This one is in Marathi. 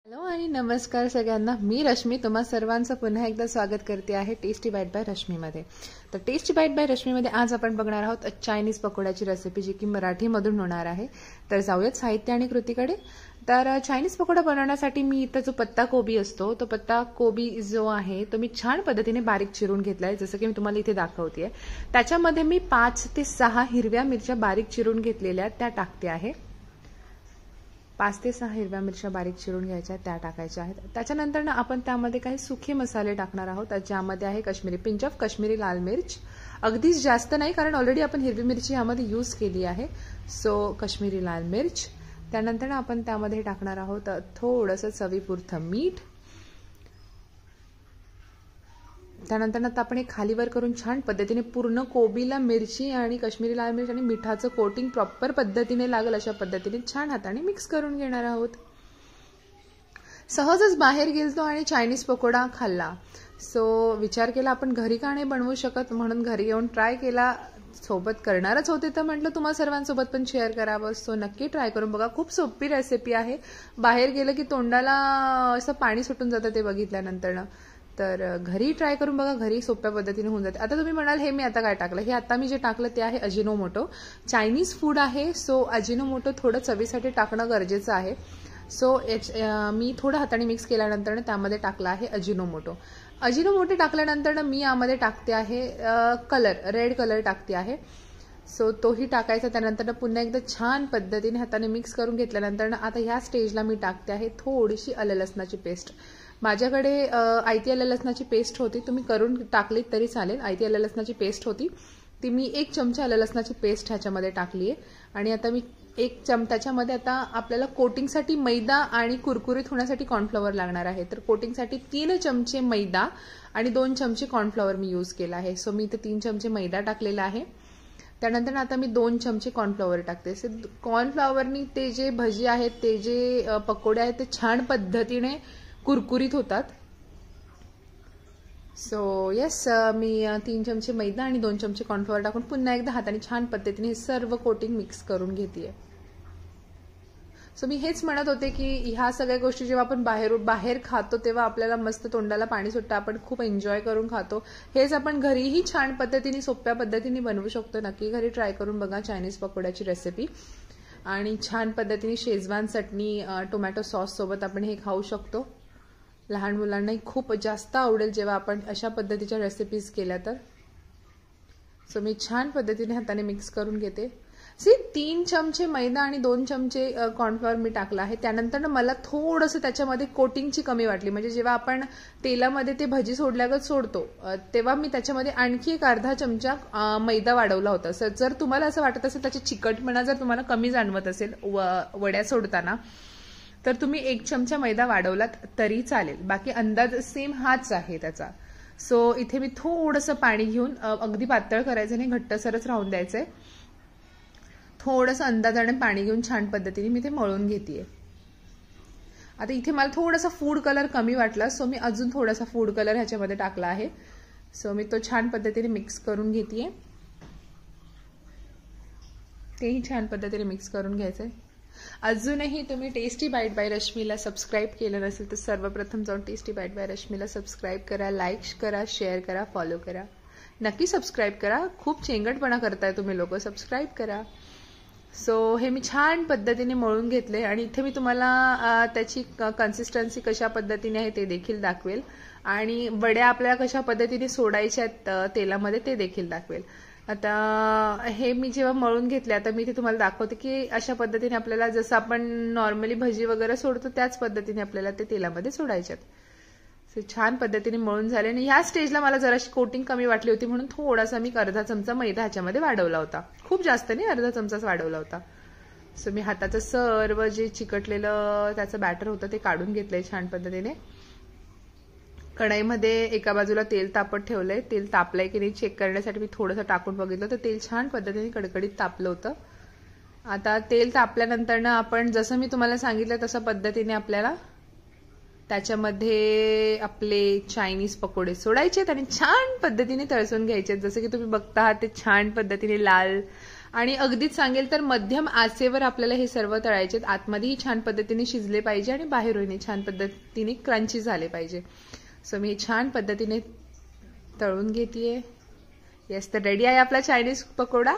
हॅलो आणि नमस्कार सगळ्यांना. मी रश्मी तुम्हा सर्वांचं पुन्हा एकदा स्वागत करते आहे टेस्टी बाईट बाय रश्मीमध्ये. तर टेस्टी बाईट बाय रश्मीमध्ये आज आपण बघणार आहोत चायनीज पकोड्याची रेसिपी, जी की मराठीमधून होणार आहे. तर जाऊयात साहित्य आणि कृतीकडे. तर चायनीज पकोडा बनवण्यासाठी मी इथं जो पत्ता कोबी असतो, तो पत्ता कोबी जो आहे तो मी छान पद्धतीने बारीक चिरून घेतलाय, जसं की मी तुम्हाला इथे दाखवतेय. त्याच्यामध्ये मी 5 ते 6 हिरव्या मिरच्या बारीक चिरून घेतलेल्या त्या टाकते आहे. 5 ते 6 हिरव्या मिरच्या बारीक चिरून घ्यायच्या, त्या टाकायच्या आहेत. त्याच्यानंतर आपण त्यामध्ये काही सुखे मसाले टाकणार आहोत, ज्यामध्ये आहे काश्मीरी पिंच ऑफ काश्मीरी लाल मिर्च. अगदीच जास्त नाही, कारण ऑलरेडी आपण हिरवी मिरची यामध्ये यूज केली आहे. सो काश्मीरी लाल मिर्च. त्यानंतर आपण त्यामध्ये टाकणार आहोत थोडंसं चवीपुरतं मीठ. त्यानंतर आपण हे खालीवर करून छान पद्धतीने पूर्ण कोबीला मिरची आणि काश्मीरी लाल मिर्च आणि मिठाचं कोटिंग प्रॉपर पद्धतीने लागेल अशा पद्धतीने छान हाताने मिक्स करून घेणार आहोत. सहजच बाहेर गेलतो आणि चायनीज पकोडा खाल्ला. सो विचार केला आपण घरी का नाही बनवू शकत, म्हणून घरी येऊन ट्राय केला. सोबत करणारच होते तर म्हटलं तुम्हा सर्वांसोबत पण शेअर करावं. सो नक्की ट्राय करून बघा. खूप सोपी रेसिपी आहे. बाहेर गेलं की तोंडाला असं पाणी सुटून जातं ते बघितल्यानंतर. तर घरी ट्राय करून बघा, घरी सोप्या पद्धतीने होऊन जाते. आता तुम्ही म्हणाल हे मी आता काय टाकलं, हे आता मी जे टाकलं ते आहे अजिनोमोटो. चायनीज फूड आहे, सो अजिनोमोटो थोडं चवीसाठी टाकणं गरजेचं आहे. सो मी थोडं हाताने मिक्स केल्यानंतर त्यामध्ये टाकलं आहे अजिनोमोटो. अजिनोमोटो टाकल्यानंतर मी यामध्ये टाकते आहे कलर, रेड कलर टाकते आहे. सो तोही टाकायचा. त्यानंतर पुन्हा एकदा छान पद्धतीने हाताने मिक्स करून घेतल्यानंतर आता ह्या स्टेजला मी टाकते आहे थोडीशी आलं लसणाची पेस्ट. माझ्याकडे आयती आलं लसणाची पेस्ट होती, तुम्ही करून टाकलीत तरी चालेल. आयती आलं लसणाची पेस्ट होती ती मी 1 चमचा आलं लसणाची पेस्ट ह्याच्यामध्ये टाकली आहे. आणि आता मी त्याच्यामध्ये आता आपल्याला कोटिंगसाठी मैदा आणि कुरकुरीत होण्यासाठी कॉर्नफ्लॉवर लागणार आहे. तर कोटिंगसाठी 3 चमचे मैदा आणि 2 चमचे कॉर्नफ्लॉवर मी यूज केला आहे. सो मी इथे 3 चमचे मैदा टाकलेला आहे. त्यानंतर आता मी 2 चमचे कॉर्नफ्लॉवर टाकते. कॉर्नफ्लॉवरनी ते जे भजी आहेत, ते जे पकोडे आहेत, ते छान पद्धतीने कुरकुरीत होतात. सो येस, मी 3 चमचे मैदा आणि 2 चमचे कॉर्नफ्लॉवर टाकून पुन्हा एकदा हाताने छान पद्धतीने हे सर्व कोटिंग मिक्स करून घेतेय. सो मी हेच म्हणत होते की ह्या सगळ्या गोष्टी जेव्हा आपण बाहेर खातो तेव्हा आपल्याला मस्त तोंडाला पाणी सुटतं, आपण खूप एन्जॉय करून खातो. हेच आपण घरीही छान पद्धतीने सोप्या पद्धतीने बनवू शकतो. नक्की घरी ट्राय करून बघा चायनीज पकोड्याची रेसिपी. आणि छान पद्धतीने शेजवान चटणी, टोमॅटो सॉस सोबत आपण हे खाऊ शकतो. लहान मुलांनाही खूप जास्त आवडेल जेव्हा आपण अशा पद्धतीच्या रेसिपीज केल्या तर. सो मी छान पद्धतीने हाताने मिक्स करून घेते. 3 चमचे मैदा आणि 2 चमचे कॉर्नफ्लॉवर मी टाकला आहे. त्यानंतर मला थोडंसं त्याच्यामध्ये कोटिंगची कमी वाटली. म्हणजे जेव्हा आपण तेलामध्ये ते भजी सोडल्यागत सोडतो तेव्हा मी त्याच्यामध्ये आणखी एक अर्धा चमचा मैदा वाढवला होता. जर तुम्हाला असं वाटत असेल त्याची चिकटपणा जर तुम्हाला कमी जाणवत असेल वड्या सोडताना, तर तुम्ही 1 चमचा मैदा वाढवलात तरी चालेल. बाकी अंदाज सेम हाच आहे त्याचा. सो इथे मी थोडंसं पाणी घेऊन, अगदी पातळ करायचं नाही, घट्टसरच राहून द्यायचंय. थोडंसं अंदाजाने पाणी घेऊन छान पद्धतीने मी ते मळून घेतेय. आता इथे मला थोडासा फूड कलर कमी वाटला, सो मी अजून थोडासा फूड कलर ह्याच्यामध्ये टाकला आहे. सो मी तो छान पद्धतीने मिक्स करून घेतेय. तेही छान पद्धतीने मिक्स करून घ्यायचंय. अजूनही तुम्ही टेस्टी बाईट बाय रश्मीला सबस्क्राईब केलं नसेल तर सर्वप्रथम जाऊन टेस्टी बाईट बाय रश्मीला सबस्क्राईब करा, लाईक करा, शेअर करा, फॉलो करा. नक्की सबस्क्राईब करा. खूप चेंगटपणा करताय तुम्ही लोक, सबस्क्राईब करा. सो हे मी छान पद्धतीने मळून घेतले आणि इथे मी तुम्हाला त्याची कन्सिस्टन्सी कशा पद्धतीने आहे ते देखील दाखवेल. आणि वड्या आपल्याला कशा पद्धतीने सोडायच्या आहेत तेलामध्ये ते देखील दाखवेल. आता हे मी जेव्हा मळून घेतले, आता मी इथे तुम्हाला दाखवते की अशा पद्धतीने आपल्याला जसं आपण नॉर्मली भजी वगैरे सोडतो त्याच पद्धतीने आपल्याला ते तेलामध्ये सोडायच्यात. सो छान पद्धतीने मळून झाले. आणि ह्या स्टेजला मला जराशी कोटिंग कमी वाटली होती, म्हणून थोडासा मी अर्धा चमचा मैदा ह्याच्यामध्ये वाढवला होता. खूप जास्त नाही, अर्धा चमचाच वाढवला होता. सो मी हाताचं सर्व जे चिकटलेलं त्याचं बॅटर होतं ते काढून घेतलंय छान पद्धतीने. कढईमध्ये एका बाजूला तेल तापत ठेवलंय. तेल तापलंय की नाही चेक करण्यासाठी मी थोडंसं टाकून बघितलं तर तेल छान पद्धतीने कडकडीत तापलं होतं. आता तेल तापल्यानंतर आपण जसं मी तुम्हाला सांगितलं तशा पद्धतीने आपल्याला त्याच्यामध्ये आपले चायनीज पकोडे सोडायचे आणि छान पद्धतीने तळसून घ्यायचे. जसं की तुम्ही बघता ते छान पद्धतीने लाल आणि अगदीच सांगेल तर मध्यम आचेवर आपल्याला हे सर्व तळायचे. आतमध्येही छान पद्धतीने शिजले पाहिजे आणि बाहेरूनही छान पद्धतीने क्रंची झाले पाहिजे. सो मी छान पद्धतीने तळून घेतेय. येस, तर रेडी आहे आपला चायनीज पकोडा.